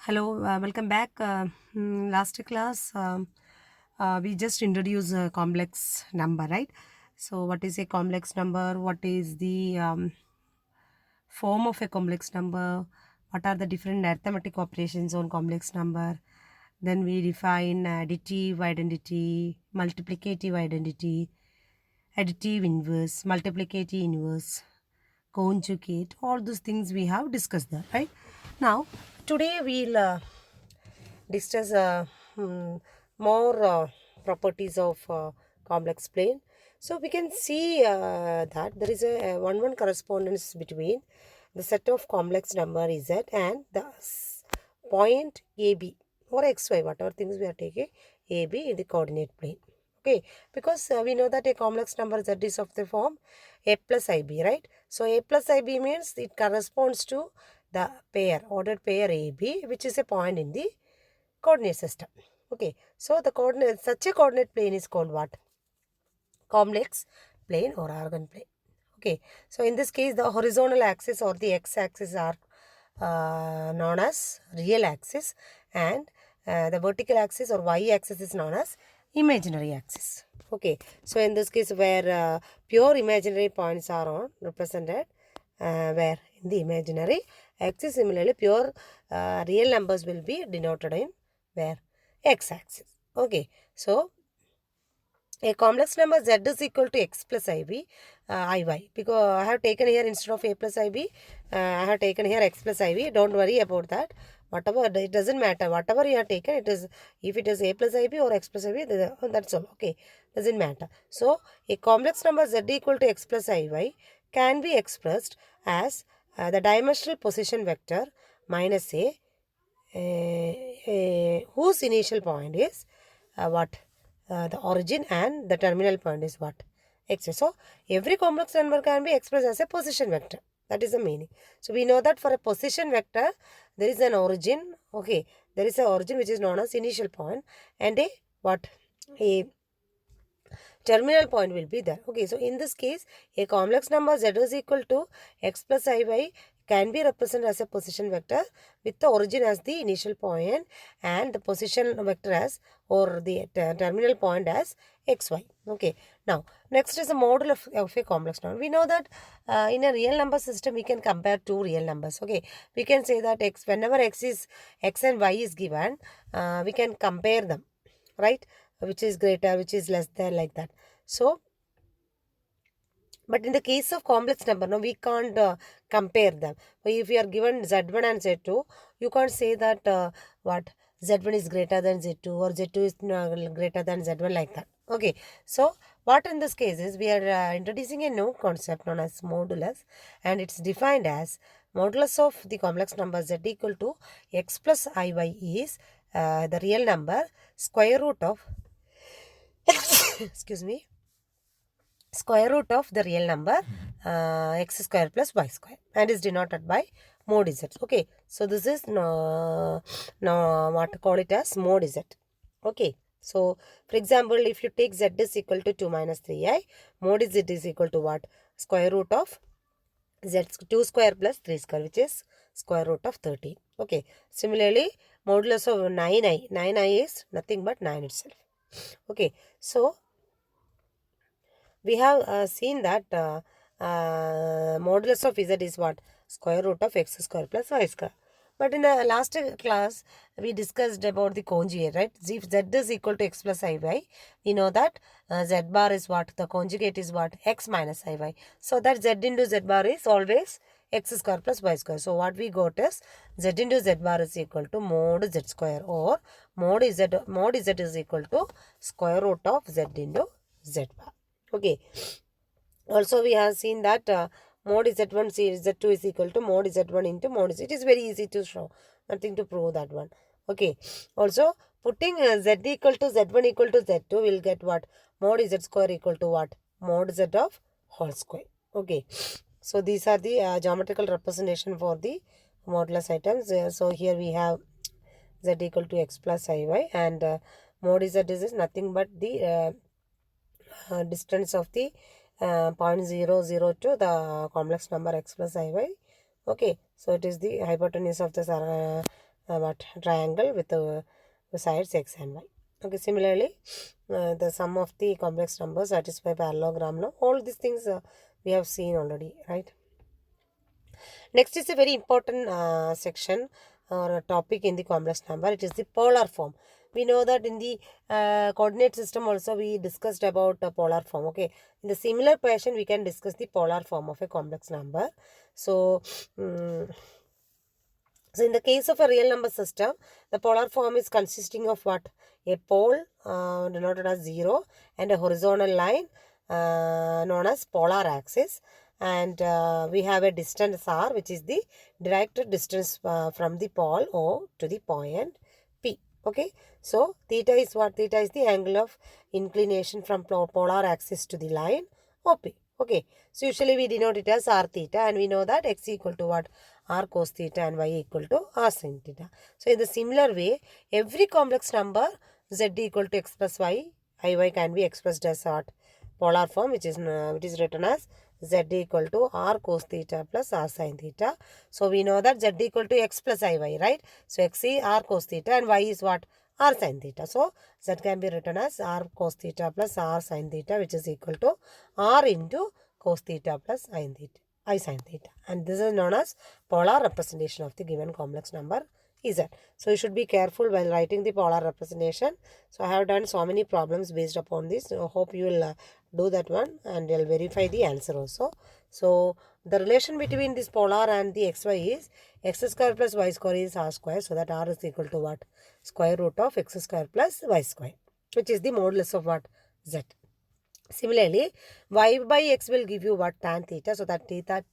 Hello, welcome back. Last class, we just introduced a complex number, right? So, what is a complex number? What is the form of a complex number? What are the different arithmetic operations on complex number? Then we define additive identity, multiplicative identity, additive inverse, multiplicative inverse, conjugate. All those things we have discussed there, right? Now, today we'll discuss more properties of complex plane. So we can see that there is a one correspondence between the set of complex number z and the point AB or xy, whatever things we are taking AB in the coordinate plane. Okay, because we know that a complex number z is of the form a plus ib, right? So a plus ib means it corresponds to the pair, ordered pair AB, which is a point in the coordinate system. Okay, so the coordinate, such a coordinate plane is called what? Complex plane or organ plane. Okay, so in this case the horizontal axis or the x-axis are known as real axis, and the vertical axis or y-axis is known as imaginary axis. Okay, so in this case where pure imaginary points are on represented where in the imaginary axis, similarly pure real numbers will be denoted in where x-axis. Okay, so a complex number z is equal to x plus iy, because I have taken here instead of a plus ib, I have taken here x plus iv. Don't worry about that. Whatever, it doesn't matter. Whatever you have taken, it is, if it is a plus ib or x plus iv, that's all. Okay, doesn't matter. So a complex number z equal to x plus iy can be expressed as the dimensional position vector minus whose initial point is what? The origin, and the terminal point is what? X. So every complex number can be expressed as a position vector. That is the meaning. So we know that for a position vector, there is an origin. Okay, there is an origin which is known as initial point, and a what? A terminal point will be there. Okay, so in this case, a complex number z is equal to x plus iy can be represented as a position vector with the origin as the initial point and the position vector as, or the terminal point as xy. Okay, now next is the model of a complex number. We know that in a real number system we can compare two real numbers. Okay, we can say that x, whenever x and y is given, we can compare them, right? Which is greater, which is less than, like that. So but in the case of complex number, no, we can't compare them. If you are given z1 and z2, you can't say that what z1 is greater than z2 or z2 is greater than z1, like that. Okay, so what in this case is we are introducing a new concept known as modulus, and it's defined as modulus of the complex number z equal to x plus iy is the real number square root of excuse me, square root of the real number x square plus y square, and is denoted by mod z. Okay, so this is what call it as mod z. Okay, so for example, if you take z is equal to 2 minus 3i, mod z is equal to what? Square root of z 2 square plus 3 square, which is square root of 13. Okay, similarly modulus of 9i is nothing but 9 itself. Okay, so we have seen that modulus of z is what? Square root of x square plus y square. But in the last class, we discussed about the conjugate, right? If z is equal to x plus iy, we know that z bar is what? The conjugate is what? X minus iy. So that z into z bar is always x square plus y square. So what we got is z into z bar is equal to mod z square, or mod z is equal to square root of z into z bar. Okay, also we have seen that mod z1 z2 is equal to mod z1 into mod z. It is very easy to show, nothing to prove that one. Okay, also putting z equal to z1 equal to z2 will get what? Mod z square equal to what? Mod z of whole square. Okay, so these are the geometrical representation for the modulus items. So here we have z equal to x plus iy, and mod z is nothing but the distance of the point 0, 0 to the complex number x plus iy. Okay, so it is the hypotenuse of the triangle with the sides x and y. Okay, similarly, the sum of the complex numbers satisfy parallelogram law. All these things we have seen already, right? Next is a very important section or a topic in the complex number. It is the polar form. We know that in the coordinate system also we discussed about polar form. Okay, in the similar fashion we can discuss the polar form of a complex number. So so in the case of a real number system, the polar form is consisting of what? A pole denoted as 0 and a horizontal line known as polar axis, and we have a distance r, which is the direct distance from the pole O to the point P. Okay, so theta is what? Theta is the angle of inclination from polar axis to the line OP. Okay, so usually we denote it as r theta, and we know that x equal to what? R cos theta and y equal to r sin theta. So in the similar way, every complex number z equal to x plus y, iy can be expressed as what? Polar form, which is written as z equal to r cos theta plus r sin theta. So we know that z equal to x plus iy, right? So x is r cos theta and y is what? R sin theta. So z can be written as r cos theta plus r sin theta, which is equal to r into cos theta plus I sin theta, and this is known as polar representation of the given complex number z. So you should be careful while writing the polar representation. So I have done so many problems based upon this. So hope you will do that one, and you'll verify the answer also. So the relation between this polar and the xy is x square plus y square is r square, so that r is equal to what? Square root of x square plus y square, which is the modulus of what? Z. Similarly, y by x will give you what? Tan theta. So that theta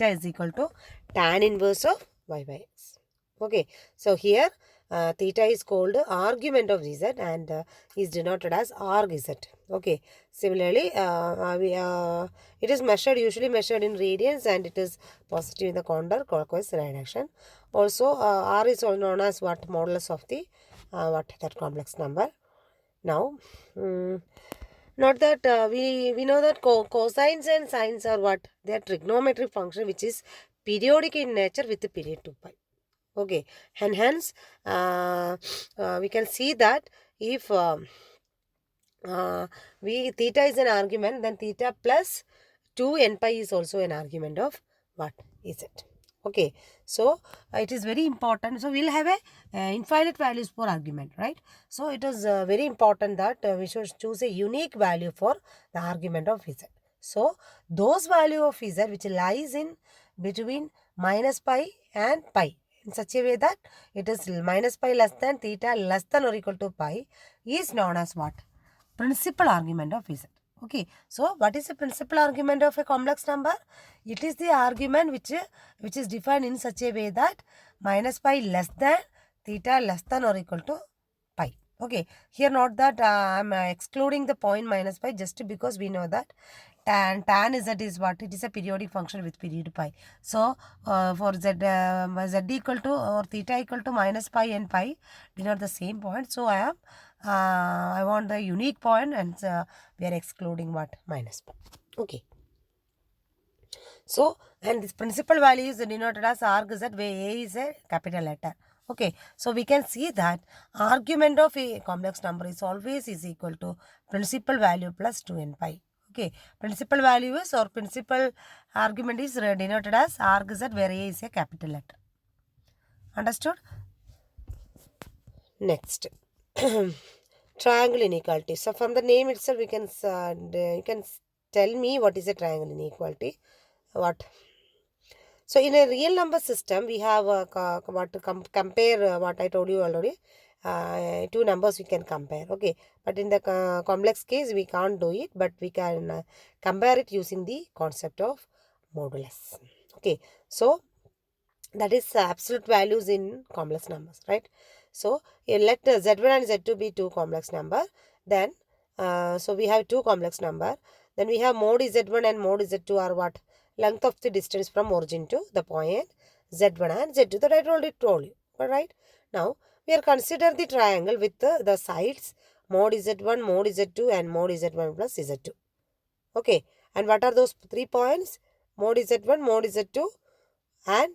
is equal to tan inverse of y by x. Okay. So here theta is called argument of z and is denoted as arg z. Okay. Similarly, it is usually measured in radians, and it is positive in the counterclockwise direction. Also, r is also known as what? Modulus of the that complex number. Now, not that we know that cosines and sines are what? They are trigonometric function which is periodic in nature with the period 2 pi. Okay, and hence we can see that if theta is an argument, then theta plus 2 n pi is also an argument of what is it? Okay, so it is very important. So we'll have a infinite values for argument, right? So it is very important that we should choose a unique value for the argument of z. So those value of z which lies in between minus pi and pi in such a way that it is minus pi less than theta less than or equal to pi is known as what? Principal argument of z. Okay, so what is the principal argument of a complex number? It is the argument which is defined in such a way that minus pi less than theta less than or equal to pi. Okay, here note that I am excluding the point minus pi just because we know that tan z is what? It is a periodic function with period pi. So for z equal to or theta equal to minus pi and pi denote the same point. So I want the unique point, and we are excluding what? Minus pi. Okay. So, and this principal value is denoted as arg z, where a is a capital letter. Okay, so we can see that argument of a complex number is always is equal to principal value plus 2n pi. Okay, principal value is or principal argument is denoted as arg z, where a is a capital letter. Understood? Next. Triangle inequality. So from the name itself, you can tell me what is a triangle inequality. What? So in a real number system, we have what to compare what I told you already. Two numbers we can compare. Okay, but in the complex case, we can't do it, but we can compare it using the concept of modulus. Okay, so that is absolute values in complex numbers, right? So let z1 and z2 be two complex number. Then so we have two complex number. Then we have mod z1 and mod z2 are what? Length of the distance from origin to the point z1 and z2 that I told you. Alright. Now we are consider the triangle with the sides mod z1, mod z2 and mod z1 plus z2. Okay. And what are those 3 points? Mod z1, mod z2 and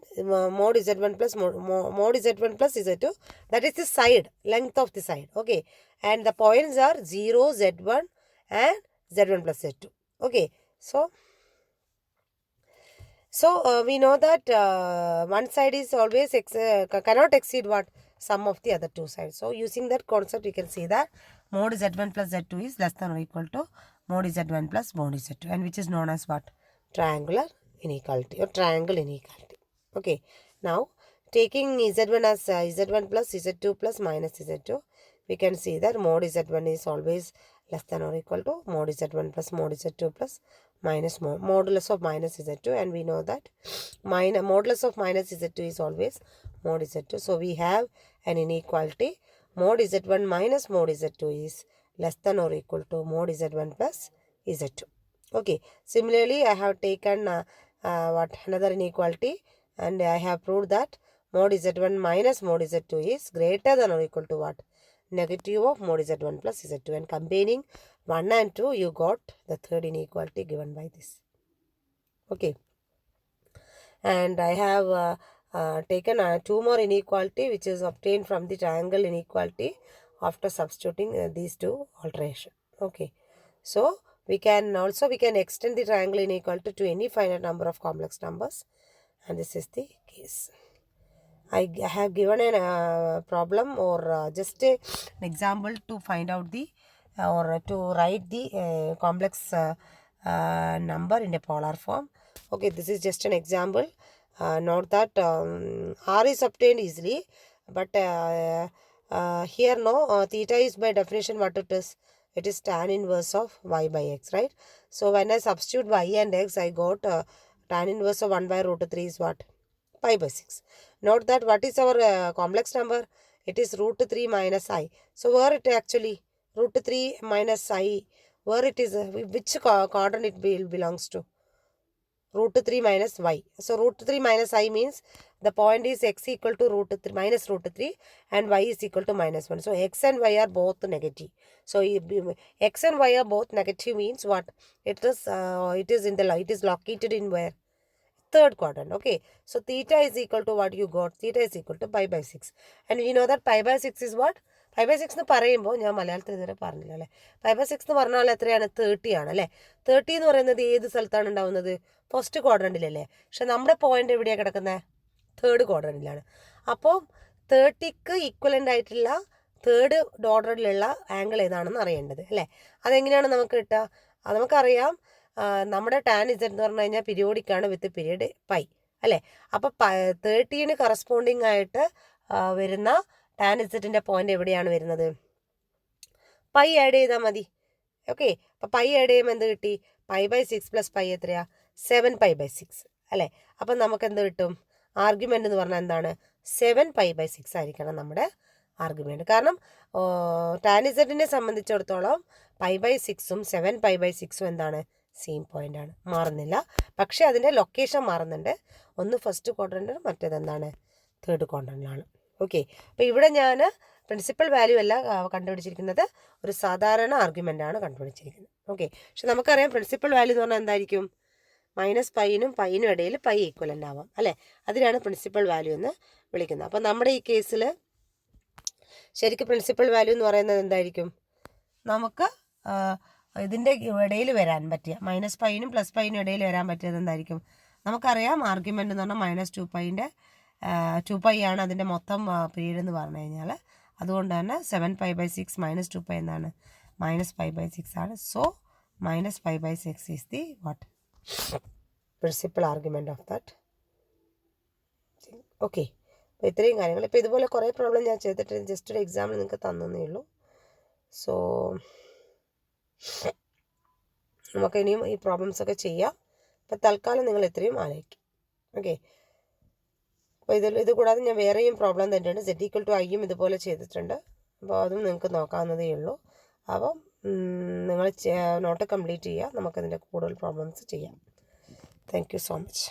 mod z1 plus mod z1 plus z2, that is the side, length of the side. Okay, and the points are 0, z1 and z1 plus z2. Okay, so we know that one side is always cannot exceed what? Sum of the other two sides. So using that concept, you can see that mod z1 plus z2 is less than or equal to mod z1 plus mod z2, and which is known as what? Triangular inequality or triangle inequality. Okay, now taking z1 as z1 plus z2 plus minus z2, we can see that mod z1 is always less than or equal to mod z1 plus mod z2 plus minus modulus of minus z2, and we know that modulus of minus z2 is always mod z2. So we have an inequality mod z1 minus mod z2 is less than or equal to mod z1 plus z2. Okay, similarly I have taken another inequality, and I have proved that mod z1 minus mod z2 is greater than or equal to what? Negative of mod z1 plus z2, and combining 1 and 2, you got the third inequality given by this. Okay, and I have taken two more inequality which is obtained from the triangle inequality after substituting these two alteration. Okay, so we can extend the triangle inequality to any finite number of complex numbers, and this is the case. I have given a problem or just an example to find out the or to write the complex number in a polar form. Okay, this is just an example. Note that R is obtained easily, but here theta is by definition what it is. It is tan inverse of y by x, right? So when I substitute y and x, I got tan inverse of 1 by root 3 is what? Pi by 6. Note that what is our complex number? It is root 3 minus I. So where it actually root 3 minus I, where it is, which quadrant it belongs to? Root 3 minus y. So root 3 minus I means the point is x equal to root 3 minus root 3 and y is equal to minus 1. So x and y are both negative. So x and y are both negative means what? It is located in where? Third quadrant. Okay, so theta is equal to what you got? Theta is equal to pi by 6, and we know that pi by 6 is what? Pi by 6 എന്ന് പറയുമ്പോൾ ഞാൻ മലയാളത്തിൽ ഇതുവരെ പറഞ്ഞില്ല അല്ലേ. Pi by 6 എന്ന് പറഞ്ഞാൽ എത്രയാണ്? 30 ആണ് അല്ലേ. 30 എന്ന് പറയുന്നത് ഏത് സ്ഥലത്താണ് ഉണ്ടാവുന്നത്? ഫസ്റ്റ് ക്വാഡ്രൻറ്റിലല്ലേ. പക്ഷെ നമ്മുടെ പോയിന്റ് എവിടെയാണ് കിടക്കുന്നത്? തേർഡ് ക്വാഡ്രൻറ്റിലാണ്. അപ്പോൾ 30ക്ക് ഈക്വലൻ്റ് ആയിട്ടുള്ള തേർഡ് ഓർഡറിലുള്ള ആംഗിൾ ഏതാണെന്ന് അറിയേണ്ടത് അല്ലേ. അതെങ്ങനെയാണ് നമുക്ക് കിട്ടുക? അത് നമുക്കറിയാം, നമ്മുടെ ടാൻ ഇസഡ് എന്ന് പറഞ്ഞു കഴിഞ്ഞാൽ പീരിയോഡിക്കാണ് വിത്ത് പീരീഡ് പൈ അല്ലേ. അപ്പോൾ 30ന് കറസ്പോണ്ടിങ് ആയിട്ട് വരുന്ന ടാൻ ഇസഡിൻ്റെ പോയിന്റ് എവിടെയാണ് വരുന്നത്? പൈ ആഡ് ചെയ്താൽ മതി. ഓക്കെ, അപ്പോൾ പൈ ആഡ് ചെയ്യുമ്പോൾ എന്ത് കിട്ടി? പൈ ബൈ 6 പ്ലസ് പൈ എത്രയാ? 7 പൈ ബൈ 6 അല്ലേ. അപ്പം നമുക്ക് എന്ത് കിട്ടും? ആർഗ്യുമെൻ്റ് എന്ന് പറഞ്ഞാൽ എന്താണ്? 7 പൈ ബൈ 6 ആയിരിക്കണം നമ്മുടെ ആർഗ്യുമെൻ്റ്. കാരണം ടാൻ ഇസഡിനെ സംബന്ധിച്ചിടത്തോളം പൈ ബൈ 6ഉം 7 പൈ ബൈ 6ഉം എന്താണ്? സെയിം പോയിന്റ് ആണ്, മാറുന്നില്ല. പക്ഷെ അതിൻ്റെ ലൊക്കേഷൻ മാറുന്നുണ്ട്. ഒന്ന് ഫസ്റ്റ് ക്വാഡ്രൻറ്റിലും മറ്റേതെന്താണ്? തേർഡ് ക്വാഡ്രൻറ്റിലാണ്. ഓക്കെ, അപ്പോൾ ഇവിടെ ഞാൻ പ്രിൻസിപ്പൽ വാല്യൂ അല്ല കണ്ടുപിടിച്ചിരിക്കുന്നത്, ഒരു സാധാരണ ആർഗ്യുമെൻ്റ് ആണ് കണ്ടുപിടിച്ചിരിക്കുന്നത്. ഓക്കെ, പക്ഷെ നമുക്കറിയാം പ്രിൻസിപ്പൽ വാല്യൂ എന്ന് പറഞ്ഞാൽ എന്തായിരിക്കും? മൈനസ് പൈനും ഇടയിൽ പൈ ഈക്വലൻ്റ് ആവാം അല്ലേ. അതിനാണ് പ്രിൻസിപ്പൽ വാല്യൂ എന്ന് വിളിക്കുന്നത്. അപ്പോൾ നമ്മുടെ ഈ കേസിൽ ശരിക്കും പ്രിൻസിപ്പൽ വാല്യൂ എന്ന് പറയുന്നത് എന്തായിരിക്കും? നമുക്ക് ഇതിൻ്റെ ഇടയിൽ വരാൻ പറ്റിയ മൈനസ് പൈനും പ്ലസ് പൈനും ഇടയിൽ വരാൻ പറ്റിയത് എന്തായിരിക്കും? നമുക്കറിയാം ആർഗ്യുമെൻ്റ് എന്ന് പറഞ്ഞാൽ മൈനസ് 2 പൈ ആണ് അതിൻ്റെ മൊത്തം പീരീഡ് എന്ന് പറഞ്ഞു കഴിഞ്ഞാൽ. അതുകൊണ്ട് തന്നെ 7 പൈ ബൈ 6 മൈനസ് 2 പൈ എന്താണ്? മൈനസ് പൈ ബൈ 6 ആണ്. So minus pi by 6 is the what? Principal argument of that. Okay, അപ്പോൾ ഇത്രയും കാര്യങ്ങൾ. ഇപ്പോൾ ഇതുപോലെ കുറേ പ്രോബ്ലം ഞാൻ ചെയ്തിട്ട് ജസ്റ്റ് ഒരു എക്സാമ്പിൾ നിങ്ങൾക്ക് തന്നേ ഉള്ളൂ. സോ നമുക്ക് ഇനിയും ഈ പ്രോബ്ലംസ് ഒക്കെ ചെയ്യാം. അപ്പോൾ തൽക്കാലം നിങ്ങൾ ഇത്രയും ആലോചിക്കും. ഓക്കെ, അപ്പോൾ ഇത് കൂടാതെ ഞാൻ വേറെയും പ്രോബ്ലം തന്നിട്ടുണ്ട്. Z ഈക്വൽ ടു ഐയും ഇതുപോലെ ചെയ്തിട്ടുണ്ട്. അപ്പോൾ അതും നിങ്ങൾക്ക് നോക്കാവുന്നതേ ഉള്ളൂ. അപ്പം നിങ്ങൾ നോട്ട് കംപ്ലീറ്റ് ചെയ്യുക. നമുക്കതിൻ്റെ കൂടുതൽ പ്രോബ്ലംസ് ചെയ്യാം. Thank you so much.